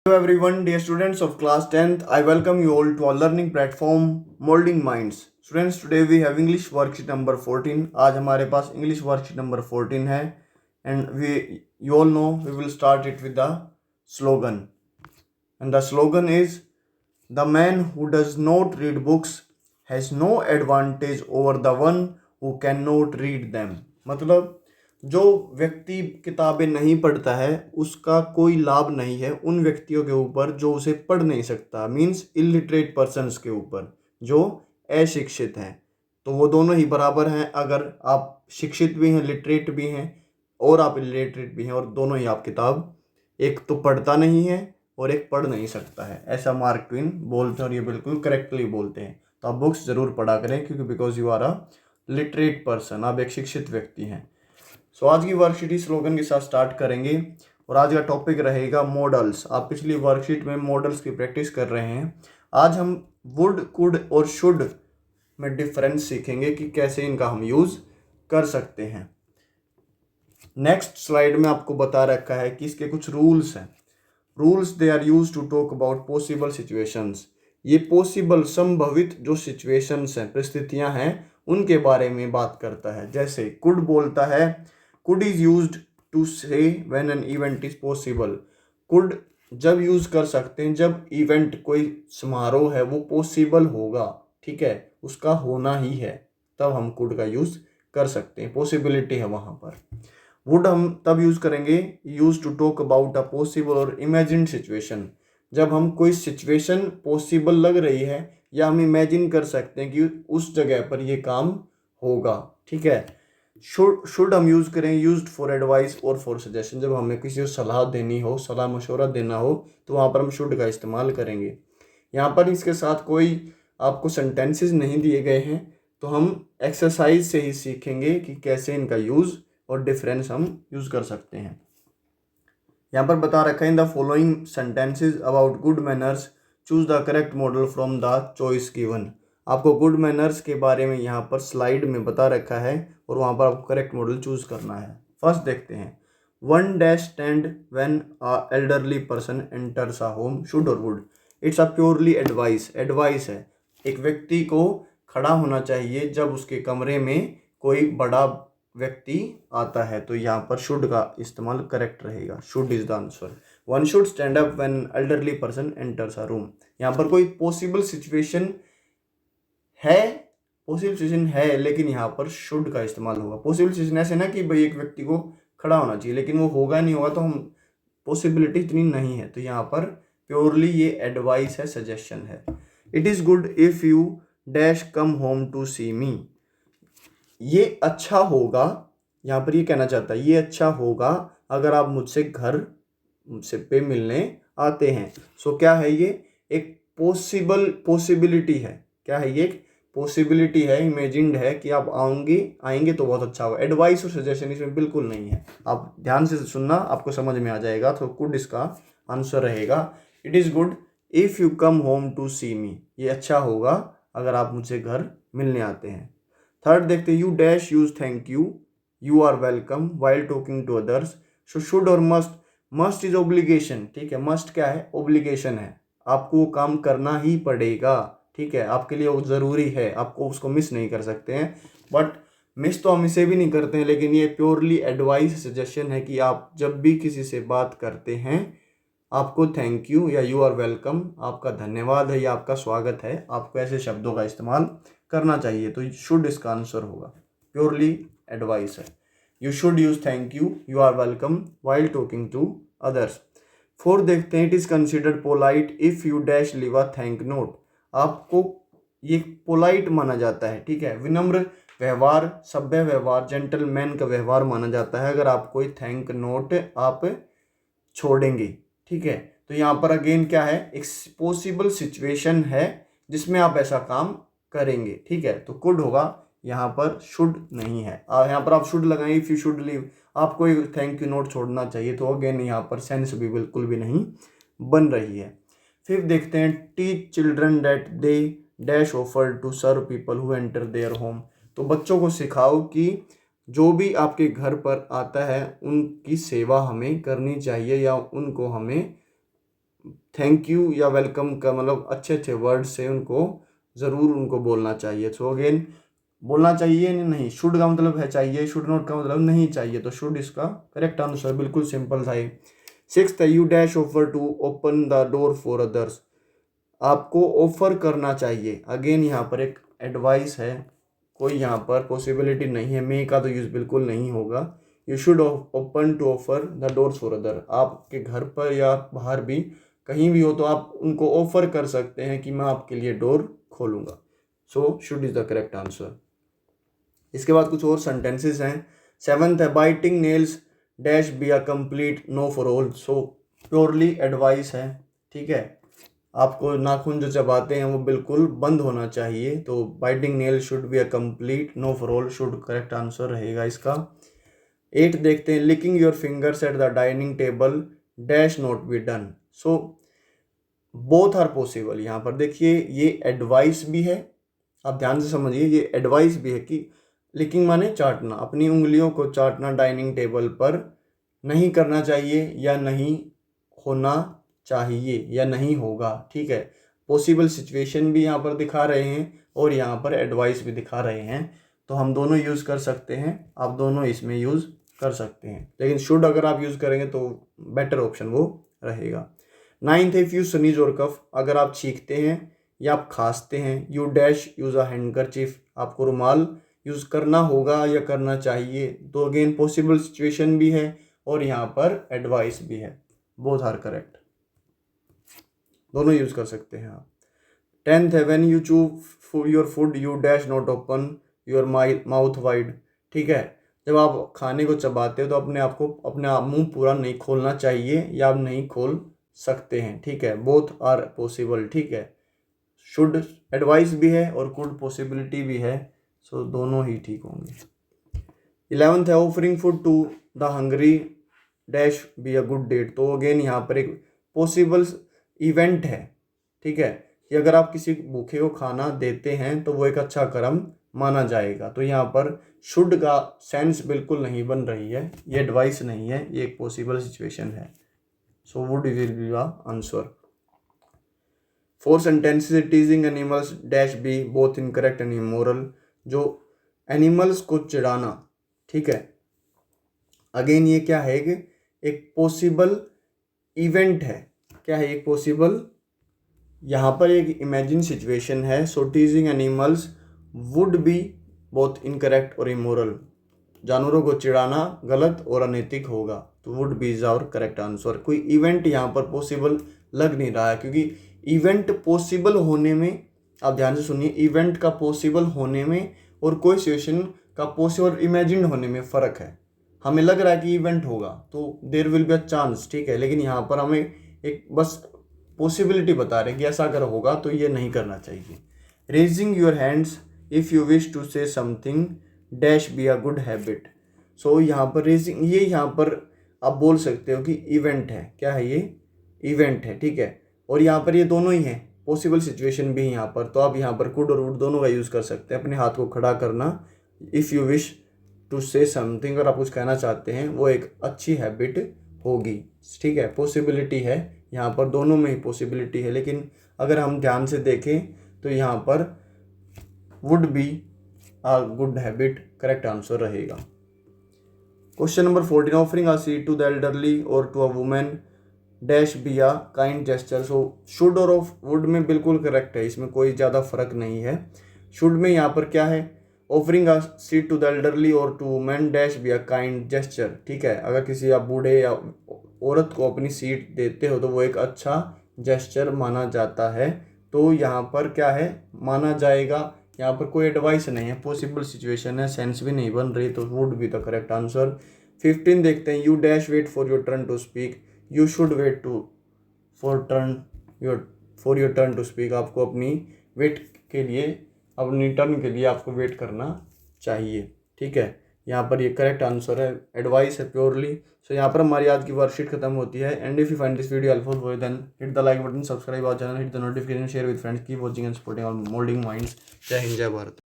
Hello everyone, dear students of class 10th. I welcome you all to our learning platform Molding Minds. Students, today we have English worksheet number 14. आज हमारे पास English worksheet number 14 है and you all know we will start it with the slogan. And the slogan is, the man who does not read books has no advantage over the one who cannot read them. मतलब जो व्यक्ति किताबें नहीं पढ़ता है उसका कोई लाभ नहीं है उन व्यक्तियों के ऊपर जो उसे पढ़ नहीं सकता, मीन्स इलिटरेट पर्सन्स के ऊपर जो अशिक्षित हैं। तो वो दोनों ही बराबर हैं। अगर आप शिक्षित भी हैं, लिटरेट भी हैं और आप इलिटरेट भी हैं, और दोनों ही आप किताब, एक तो पढ़ता नहीं है और एक पढ़ नहीं सकता है, ऐसा मार्क ट्वेन बोलते हैं और ये बिल्कुल करेक्टली बोलते हैं। तो आप बुक्स ज़रूर पढ़ा करें क्योंकि because you are a literate person, आप एक शिक्षित व्यक्ति हैं। सो आज की वर्कशीट इस स्लोगन के साथ स्टार्ट करेंगे और आज का टॉपिक रहेगा मॉडल्स। आप पिछली वर्कशीट में मॉडल्स की प्रैक्टिस कर रहे हैं। आज हम वुड, कुड और शुड में डिफरेंस सीखेंगे कि कैसे इनका हम यूज़ कर सकते हैं। नेक्स्ट स्लाइड में आपको बता रखा है कि इसके कुछ रूल्स हैं। Rules they are use to talk about possible situations. ये पॉसिबल, संभवित जो सिचुएशंस हैं, परिस्थितियां हैं, उनके बारे में बात करता है। जैसे कुड बोलता है, कुड इज यूज्ड टू से when an event is possible. Could जब यूज कर सकते हैं जब इवेंट, कोई समारोह है वो पॉसिबल होगा, ठीक है, उसका होना ही है, तब हम कुड का यूज कर सकते हैं, पॉसिबिलिटी है वहां पर। वुड हम तब यूज करेंगे, use to talk about a possible और इमेजिन सिचुएशन। जब हम कोई सिचुएशन पॉसिबल लग रही है या हम इमेजिन कर सकते हैं कि उस जगह पर ये काम होगा, ठीक है। शुड हम यूज करें यूज्ड फॉर एडवाइस और फॉर सजेशन। जब हमें किसी को सलाह देनी हो, सलाह मशवरा देना हो, तो वहाँ पर हम शुड का इस्तेमाल करेंगे। यहाँ पर इसके साथ कोई आपको सेंटेंसेस नहीं दिए गए हैं, तो हम एक्सरसाइज से ही सीखेंगे कि कैसे इनका यूज़ और डिफरेंस हम यूज़ कर सकते हैं। यहाँ पर बता रखा है, in the following sentences about good manners choose the correct model from the choice given. आपको गुड मैनर्स के बारे में यहाँ पर स्लाइड में बता रखा है और वहाँ पर आपको करेक्ट मॉडल चूज करना है। फर्स्ट देखते हैं, one dash stand when a elderly person enters a home, should or would. It's a purely advice. Advice है, एक व्यक्ति को खड़ा होना चाहिए जब उसके कमरे में कोई बड़ा व्यक्ति आता है, तो यहाँ पर शुड का इस्तेमाल करेक्ट रहेगा। Should is the answer. One should stand up when elderly person enters a room. यहाँ पर कोई पॉसिबल सिचुएशन है, पॉसिबल सिचुएशन है, लेकिन यहाँ पर शुड का इस्तेमाल होगा। पॉसिबल सिचुएशन ऐसे ना कि भाई एक व्यक्ति को खड़ा होना चाहिए लेकिन वो होगा नहीं होगा, तो हम पॉसिबिलिटी इतनी नहीं है, तो यहाँ पर प्योरली ये एडवाइस है, सजेशन है। It is good if you dash come home to see me. ये अच्छा होगा, यहाँ पर ये कहना चाहता है, ये अच्छा होगा अगर आप मुझसे पे मिलने आते हैं। सो क्या है ये, एक पॉसिबिलिटी है। क्या है ये, एक पॉसिबिलिटी है, इमेजिन्ड है कि आप आएंगे तो बहुत अच्छा होगा। एडवाइस और सजेशन इसमें बिल्कुल नहीं है। आप ध्यान से सुनना, आपको समझ में आ जाएगा। तो गुड इसका आंसर रहेगा। It is good if you come home to see me. ये अच्छा होगा अगर आप मुझसे घर मिलने आते हैं। थर्ड देखते, you dash use thank you are welcome while talking to others. So should और मस्ट। मस्ट इज ऑब्लिगेशन, ठीक है। मस्ट क्या है, ऑब्लिगेशन है, आपको वो काम करना ही पड़ेगा, ठीक है, आपके लिए वो ज़रूरी है, आपको उसको मिस नहीं कर सकते हैं। बट मिस तो हम इसे भी नहीं करते हैं, लेकिन ये प्योरली एडवाइस, सजेशन है कि आप जब भी किसी से बात करते हैं, आपको थैंक यू या यू आर वेलकम, आपका धन्यवाद है या आपका स्वागत है, आपको ऐसे शब्दों का इस्तेमाल करना चाहिए। तो शुड इसका आंसर होगा, प्योरली एडवाइस है। You should use thank you are welcome while talking to others. Fourth देखते हैं, it is considered polite if you dash leave a thank note. आपको ये पोलाइट माना जाता है, ठीक है, विनम्र व्यवहार, सभ्य व्यवहार, जेंटलमैन का व्यवहार माना जाता है अगर आप कोई थैंक नोट आप छोड़ेंगे, ठीक है। तो यहाँ पर अगेन क्या है, एक पॉसिबल सिचुएशन है जिसमें आप ऐसा काम करेंगे, ठीक है। तो कुड होगा, यहाँ पर शुड नहीं है। यहाँ पर आप शुड लगाएं, इफ यू शुड लीव, आपको एक थैंक यू नोट छोड़ना चाहिए, तो अगेन यहाँ पर सेंस भी बिल्कुल भी नहीं बन रही है। फिर देखते हैं, teach children that they dash offer to serve people who enter their home. तो बच्चों को सिखाओ कि जो भी आपके घर पर आता है उनकी सेवा हमें करनी चाहिए या उनको हमें थैंक यू या वेलकम का मतलब अच्छे अच्छे वर्ड से उनको ज़रूर उनको बोलना चाहिए। सो अगेन बोलना चाहिए नहीं, शुड का मतलब है चाहिए, शुड नॉट का मतलब नहीं चाहिए, तो शुड इसका करेक्ट आंसर, बिल्कुल सिंपल था ये। सिक्स्थ है you dash offer to open the door for others, आपको ऑफर करना चाहिए। अगेन यहाँ पर एक एडवाइस है, कोई यहाँ पर पॉसिबिलिटी नहीं है, मे का तो यूज़ बिल्कुल नहीं होगा। You should open to offer the doors for other, आपके घर पर या बाहर भी कहीं भी हो तो आप उनको ऑफर कर सकते हैं कि मैं आपके लिए डोर खोलूँगा। So should is the correct answer. इसके बाद कुछ और सेंटेंसेस हैं। सेवंथ है biting nails dash be a complete no for all, so purely advice है, ठीक है। आपको नाखून जो चबाते हैं वो बिल्कुल बंद होना चाहिए, तो biting nail should be a complete no for all, should correct answer रहेगा इसका। 8 देखते हैं licking your fingers at the dining table dash not be done, so both are possible. यहाँ पर देखिए ये एडवाइस भी है, आप ध्यान से समझिए, ये एडवाइस भी है कि लिकिंग माने चाटना, अपनी उंगलियों को चाटना डाइनिंग टेबल पर नहीं करना चाहिए या नहीं होना चाहिए या नहीं होगा, ठीक है। पॉसिबल सिचुएशन भी यहाँ पर दिखा रहे हैं और यहाँ पर एडवाइस भी दिखा रहे हैं, तो हम दोनों यूज़ कर सकते हैं, आप दोनों इसमें यूज़ कर सकते हैं, लेकिन शुड अगर आप यूज़ करेंगे तो बेटर ऑप्शन वो रहेगा। 9th इफ़ यू स्नीज और कफ, अगर आप छींकते हैं या आप खांसते हैं, you dash use a handkerchief, आपको रुमाल यूज़ करना होगा या करना चाहिए, तो अगेन पॉसिबल सिचुएशन भी है और यहाँ पर एडवाइस भी है, बोथ आर करेक्ट, दोनों यूज़ कर सकते हैं आप। 10th है व्हेन यू चू your food you dash not open your mouth wide, ठीक है। जब आप खाने को चबाते हो तो अपने आप को अपने मुंह पूरा नहीं खोलना चाहिए या आप नहीं खोल सकते हैं, ठीक है। बोथ आर पॉसिबल, ठीक है। शुड एडवाइस भी है और कुड पॉसिबिलिटी भी है, सो दोनों ही ठीक होंगे। 11th है offering food to the hungry dash be a good deed, तो अगेन यहाँ पर एक पॉसिबल इवेंट है, ठीक है, कि अगर आप किसी भूखे को खाना देते हैं तो वो एक अच्छा कर्म माना जाएगा, तो यहाँ पर शुड का सेंस बिल्कुल नहीं बन रही है, ये एडवाइस नहीं है, ये एक पॉसिबल सिचुएशन है, so would will be the answer. 4 sentences teasing animals dash be both incorrect and immoral, जो एनिमल्स को चिढ़ाना, ठीक है, अगेन ये क्या है कि एक पॉसिबल इवेंट है, क्या है एक पॉसिबल, यहाँ पर एक इमेजिन सिचुएशन है, so teasing animals would be both incorrect और इमोरल, जानवरों को चिढ़ाना गलत और अनैतिक होगा, तो would be is our correct answer. कोई इवेंट यहाँ पर पॉसिबल लग नहीं रहा है, क्योंकि इवेंट पॉसिबल होने में, आप ध्यान से सुनिए, इवेंट का पॉसिबल होने में और कोई सिचुएशन का पॉसिबल इमेजिन होने में फ़र्क है। हमें लग रहा है कि इवेंट होगा तो there will be a chance, ठीक है, लेकिन यहाँ पर हमें एक बस पॉसिबिलिटी बता रहे हैं कि ऐसा अगर होगा तो ये नहीं करना चाहिए। Raising your hands if you wish to say something dash be a good habit, so यहाँ पर रेजिंग, ये यहाँ पर आप बोल सकते हो कि इवेंट है, क्या है ये इवेंट है, ठीक है, और यहाँ पर ये दोनों ही हैं, पॉसिबल सिचुएशन भी है यहाँ पर, तो आप यहाँ पर कुड और वुड दोनों का यूज़ कर सकते हैं। अपने हाथ को खड़ा करना, if you wish to say something, अगर आप कुछ कहना चाहते हैं वो एक अच्छी हैबिट होगी, ठीक है, पॉसिबिलिटी है, यहाँ पर दोनों में ही पॉसिबिलिटी है, लेकिन अगर हम ध्यान से देखें तो यहाँ पर would be a good habit correct answer रहेगा। Question number 14 offering a seat to the elderly और to a women dash be a kind gesture, so should or of would में बिल्कुल करेक्ट है, इसमें कोई ज़्यादा फर्क नहीं है। शुड में यहाँ पर क्या है, offering a seat to the elderly और to women dash be a kind gesture, ठीक है, अगर किसी आप बूढ़े या औरत को अपनी सीट देते हो तो वो एक अच्छा जेस्चर माना जाता है, तो यहाँ पर क्या है माना जाएगा, यहाँ पर कोई एडवाइस नहीं है, पॉसिबल सिचुएशन है, सेंस भी नहीं बन रही, तो would be the correct answer. 15 देखते हैं you dash wait for your turn to speak, you should wait to for your turn to speak, आपको अपनी वेट के लिए, अपनी टर्न के लिए आपको वेट करना चाहिए, ठीक है, यहाँ पर ये करेक्ट आंसर है, एडवाइस है प्योरली। सो यहाँ पर हमारी आज की वर्कशीट खत्म होती है। And if you find this video helpful for you then hit the like button, subscribe our channel, hit the notification, share with friends, keep watching and supporting our molding minds. जय हिंद, जय भारत।